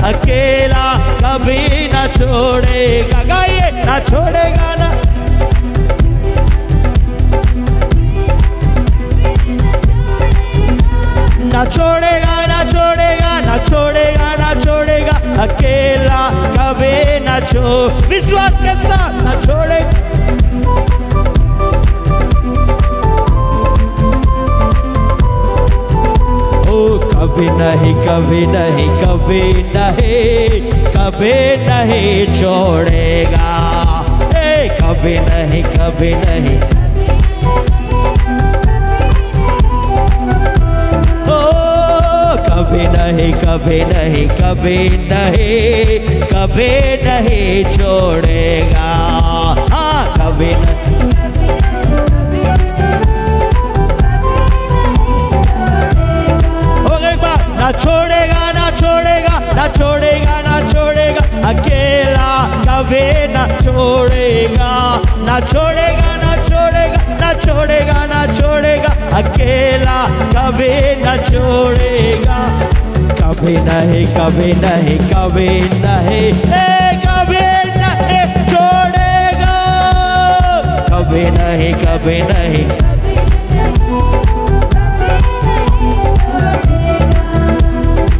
अकेला कभी न छोड़ेगा। गाइए, न छोड़ेगा ना, न छोड़ेगा, न छोड़ेगा, न छोड़ेगा, न छोड़ेगा, अकेला कभी न छोड़, विश्वास के साथ न छोड़ेगा। कभी नहीं, कभी नहीं, कभी नहीं, कभी नहीं छोड़ेगा। कभी नहीं, कभी नहीं, कभी नहीं, कभी नहीं, कभी नहीं, कभी नहीं छोड़ेगा। हाँ, कभी नहीं, ना छोड़ेगा, ना छोड़ेगा, ना छोड़ेगा, ना छोड़ेगा, अकेला कभी ना छोड़ेगा। ना छोड़ेगा, ना छोड़ेगा, ना छोड़ेगा, ना छोड़ेगा, अकेला कभी ना छोड़ेगा। कभी नहीं, कभी नहीं, कभी नहीं, कभी नहीं छोड़ेगा। कभी नहीं, कभी नहीं,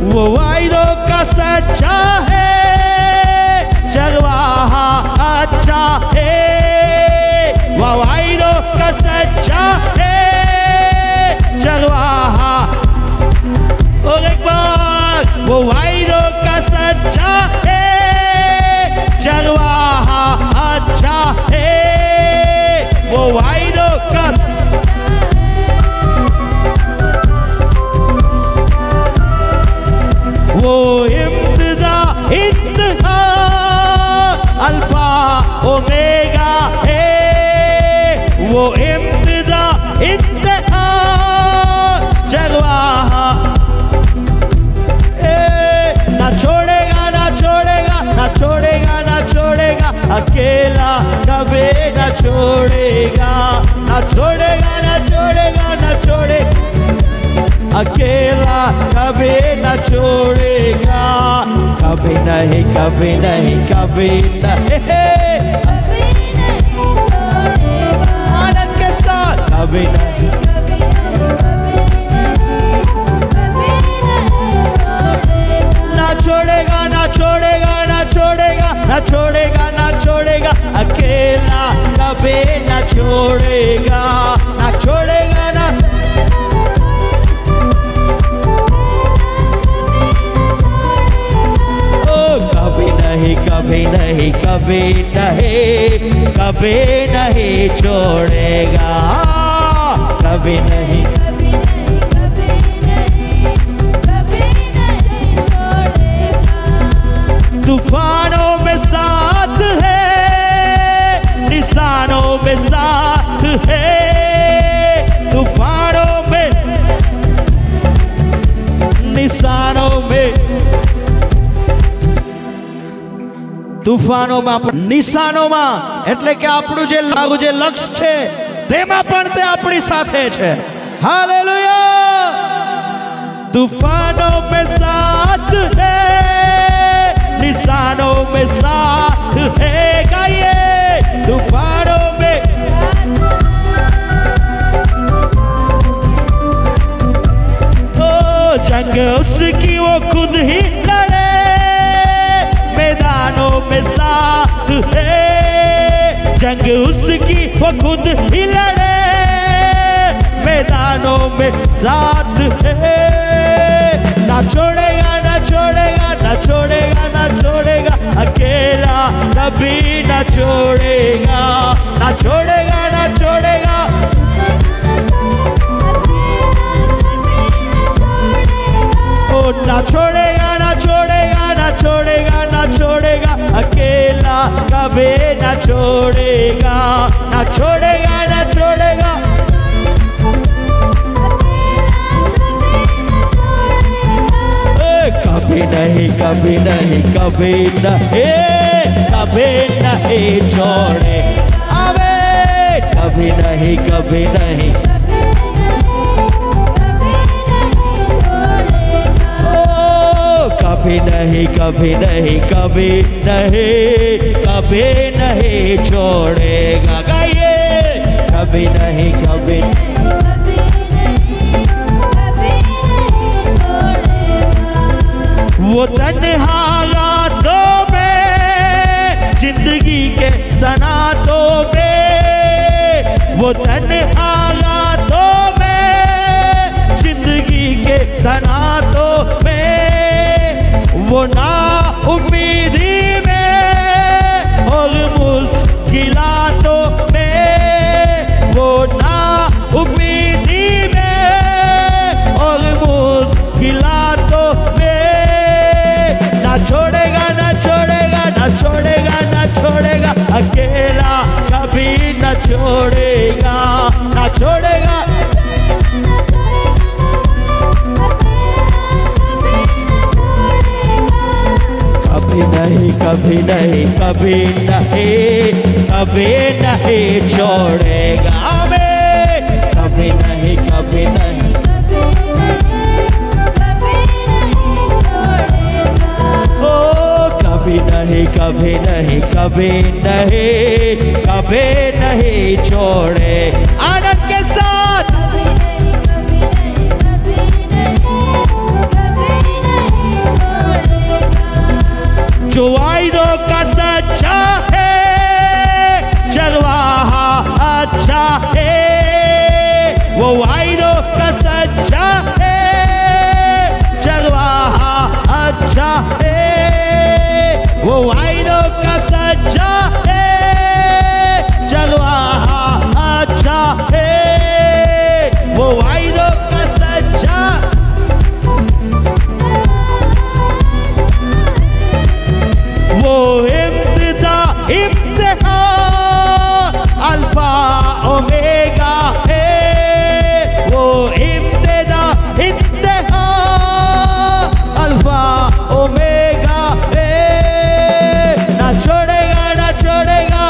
वो वायदों का सच्चा है, जगवाहा अच्छा है। वो वायदों का सच्चा है, जगवाहा। और एक बार, वो वायदों का सच्चा है, जगवाहा अच्छा है। वो वायदों का, वो इब्तिदा इंतहा अल्फा ओमेगा है। वो इब्तिदा इंतहा जगवाहा। ना छोड़ेगा, ना छोड़ेगा, ना छोड़ेगा, ना छोड़ेगा, अकेला कभी ना छोड़ेगा। ना छोड़ेगा, ना छोड़ेगा, ना छोड़ेगा, अकेला कभी न छोड़ेगा। कभी नहीं, कभी नहीं, कभी नहीं, आनंद के साथ कभी नहीं, ना छोड़ेगा, ना छोड़ेगा, ना छोड़ेगा, ना छोड़ेगा, ना छोड़ेगा, अकेला कभी न छोड़ेगा। ना छोड़ेगा, ना कभी नहीं, कभी नहीं, कभी नहीं छोड़ेगा। कभी नहीं, तूफानों में साथ है, निशानों में साथ है। तूफानों में, निशानों में, તૂફાનોમાં પણ નિશાનોમાં, એટલે કે આપણું જે લક્ષ્ય છે તેમાં પણ તે આપણી સાથે છે। હાલેલુયા। तूफानों में साथ है, निशानों में साथ है। गाइए, तूफानों में, ओ जंग उसकी वो खुद ही लड़े, मैदानों में साथ है। जंग उसकी वो खुद ही लड़े, मैदानों में साथ है। ना छोड़ेगा, ना छोड़ेगा, ना छोड़ेगा, ना छोड़ेगा, अकेला कभी ना छोड़ेगा। ना छोड़ेगा, ना छोड़ेगा, ओ ना छोड़ेगा, ना छोड़ेगा, ना छोड़ेगा, ना छोड़ेगा, अकेला कभी ना छोड़ेगा। ना छोड़ेगा, ना छोड़ेगा, कभी नहीं, कभी नहीं, कभी नहीं, कभी नहीं छोड़े। अबे कभी नहीं, कभी नहीं, कभी नहीं कभी नहीं कभी नहीं कभी नहीं छोड़ेगा। गाइए कभी नहीं कभी वो तन्हा रातों में जिंदगी के सनातों में, वो तन्हा रातों में जिंदगी के सनातों में, वो ना उम्मीदी में और मुश्किलातों में, वो ना उम्मीदी में और मुश्किलातों में ना छोड़ेगा ना छोड़ेगा ना छोड़ेगा ना छोड़ेगा, अकेला कभी न छोड़ेगा ना छोड़ेगा। कभी नहीं कभी नहीं कभी नहीं कभी नहीं छोड़ेगा हमें, कभी नहीं कभी नहीं कभी नहीं कभी नहीं कभी नहीं कभी नहीं छोड़े। आनंद के साथ जो वायदों का सच्चा है चरवाहा अच्छा है, वो वायदों का सच्चा है चरवाहा अच्छा है, वो वायदों का सच्चा है चरवाहा अच्छा है, वो वायदों का सच्चा। वो इब्तिदा इब्तिहा अल्फा ओमेगा है, वो इब्तिदा इब्तिहा अल्फा ओमेगा है, ना छोड़ेगा ना छोड़ेगा।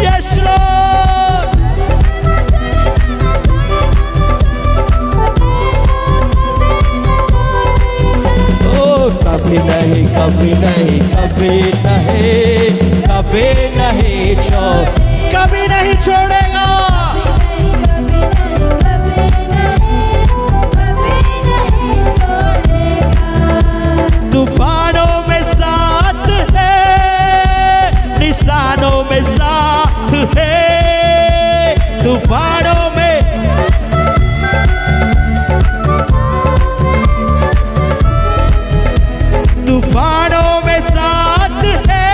Yes Lord. ओ कभी नहीं कभी नहीं कभी नहीं कभी नहीं छोड़, कभी नहीं छोड़ेगा। तूफानों में साथ है, निशानों में साथ है, तूफानों में तूफानों में साथ है,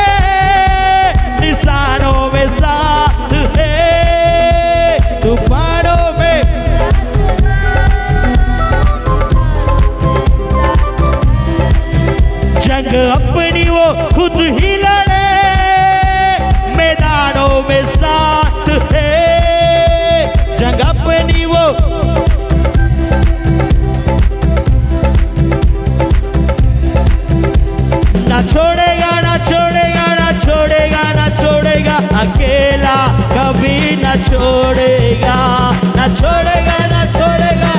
निशानों में साथ है, तूफानों में जंग अपनी वो खुद ही लड़े, मैदानों में साथ है, जंग अपनी वो ना छोड़ेगा ना छोड़ेगा ना छोड़ेगा ना छोड़ेगा, अकेला कभी ना छोड़ेगा ना छोड़ेगा ना छोड़ेगा,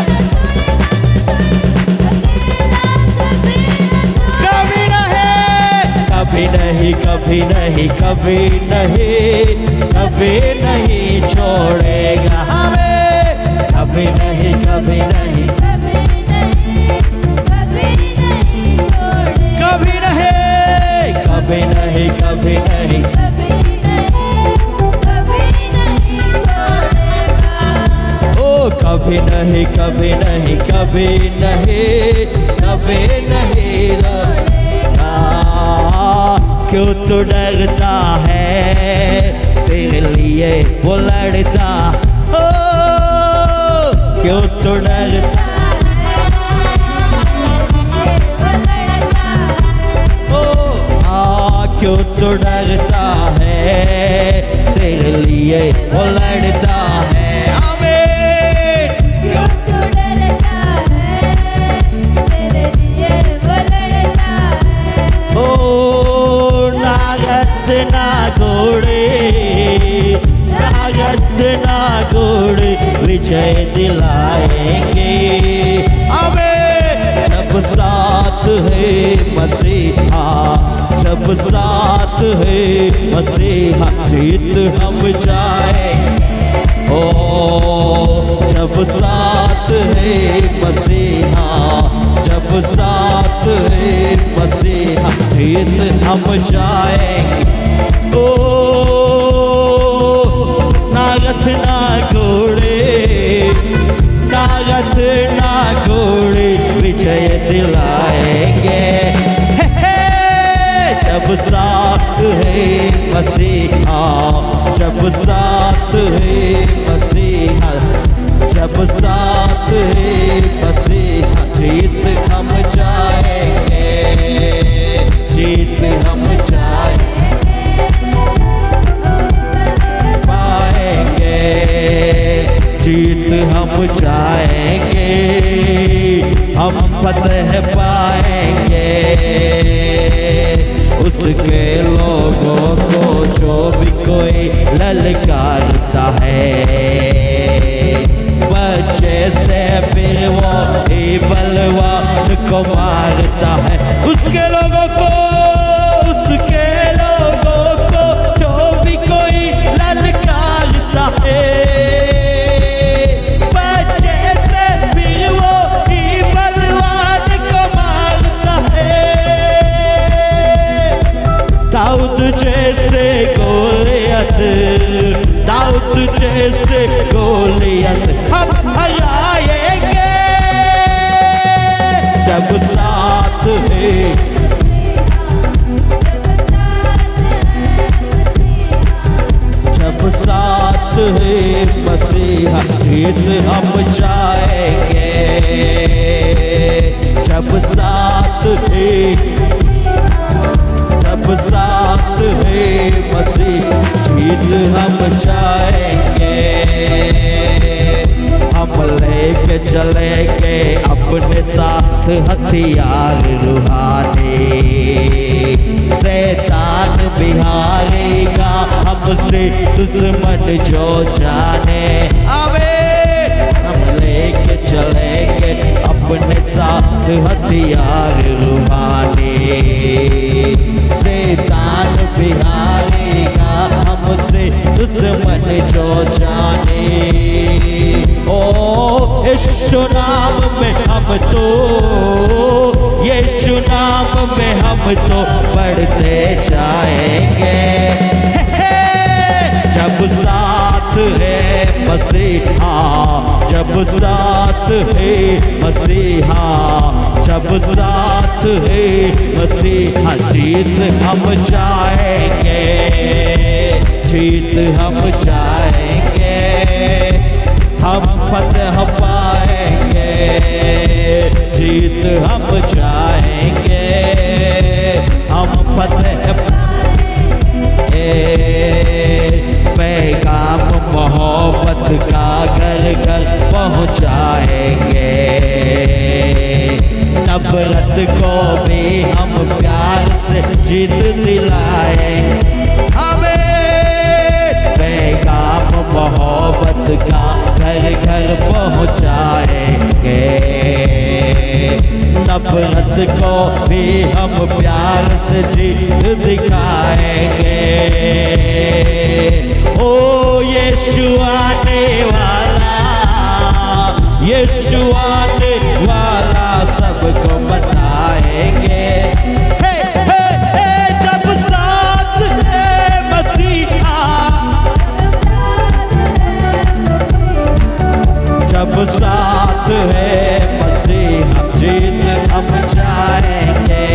कभी नहीं कभी नहीं कभी नहीं कभी नहीं छोड़ेगा हमें, कभी नहीं कभी नहीं कभी नहीं कभी नहीं कभी नहीं ओ कभी नहीं कभी नहीं कभी नहीं कभी नहीं रोएगा। क्यों तू डरता है तेरे लिए वो लड़ता, ओ क्यों तू डरता क्यों तो डरता है तेरे लिए वो लड़ता है। आमीन। क्यों तो डरता है तेरे लिए वो लड़ता है। ओ नागत ना घोड़े नागत ना घोड़े विजय दिलाएंगे, जब साथ है मसीहा, जब साथ है मसीहा, जीत हम जाएंगे। ओ जब साथ है मसीहा, जब साथ है मसीहा, जीत हम जाएंगे। ओ नागत ना घोड़े, नागत ना घोड़े विजय दिलाएंगे। जब साथ है मसीहा, जब साथ है मसीहा, जब साथ है मसीहा, जीत हम जाएंगे, जीत हम पाएंगे, जीत हम जाएंगे, हम फतह पाएंगे। उसके लोगों को जो भी कोई ललकारता है, बच्चे से फिर वो बलवान को मारता है। उसके लोगों को, उसके लोगों को जो भी कोई ललकारता है, बच्चे से फिर वो बलवान को मारता है। दाऊद जैसे गोलियत, दाऊद जैसे गोलियत हम हराएंगे। जब साथ है, जब साथ है मसीहा, जीत हम जाएंगे। जब साथ है, जब साथ है मसीह, जीत हम जाएंगे। हम लेके चलेंगे अपने साथ हथियार रूहानी, शैतान बिहारेगा हमसे दुश्मन जो जाने। आमीन। हम लेके चलेंगे अपने साथ हथियार रूहानी, शैतान बिहारेगा हमसे दुश्मन जो जाने। ओ यीशु नाम में हम तो, यीशु नाम में हम तो बढ़ते जाएंगे। जब साथ है मसीहा, जब साथ है मसीहा, जब साथ है मसीहा, जीत हम जाएंगे, जीत हम जाएंगे, हम फतह पाएंगे, जीत हम जाएंगे, हम फतह पाएंगे। पैगाम मोहब्बत का घर घर पहुँचाएंगे, नफरत को भी हम प्यार से जीत दिलाएंगे। हमें पैगाम मोहब्बत का घर घर पहुँचाएंगे, नफरत को भी हम प्यार से जीत दिखाएंगे। ओ यीशु आने वाला, यीशु आने वाला सबको बताएंगे। हे हे हे जब साथ है मसीहा, जब साथ है मसीहा, जीत हम जाएंगे।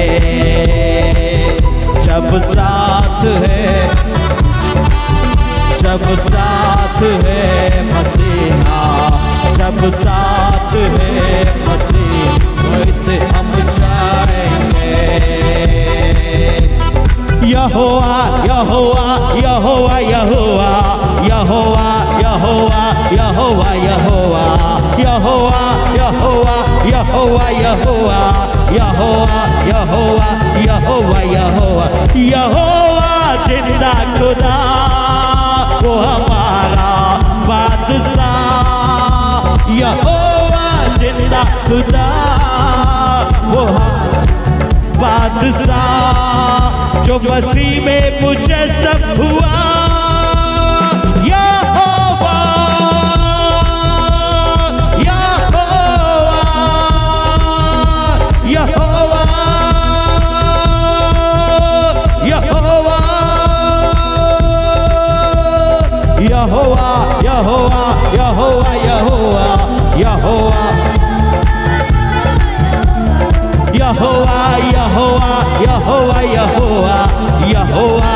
जब साथ है, जब साथ है मसीहा, जब साथ है मसीहा, जीत हम जाएंगे। यहोवा यहोवा यहोवा यहोवा यहोवा यहोवा यहोवा यहोवा यहोवा यहोवा यहोवा यहोवा यहोवा यहोवा यहोवा यहोवा यहोवा जिंदा खुदा वो हमारा बादशाह। यहोवा जिंदा खुदा वो बादशाह जो मसीह में मुझे सब हुआ। यहोवा यहोवा यहोवा यहोवा यहोवा यहोवा यहोवा यहोवा यहोवा यहोवा यहोवा यहोवा यहोवा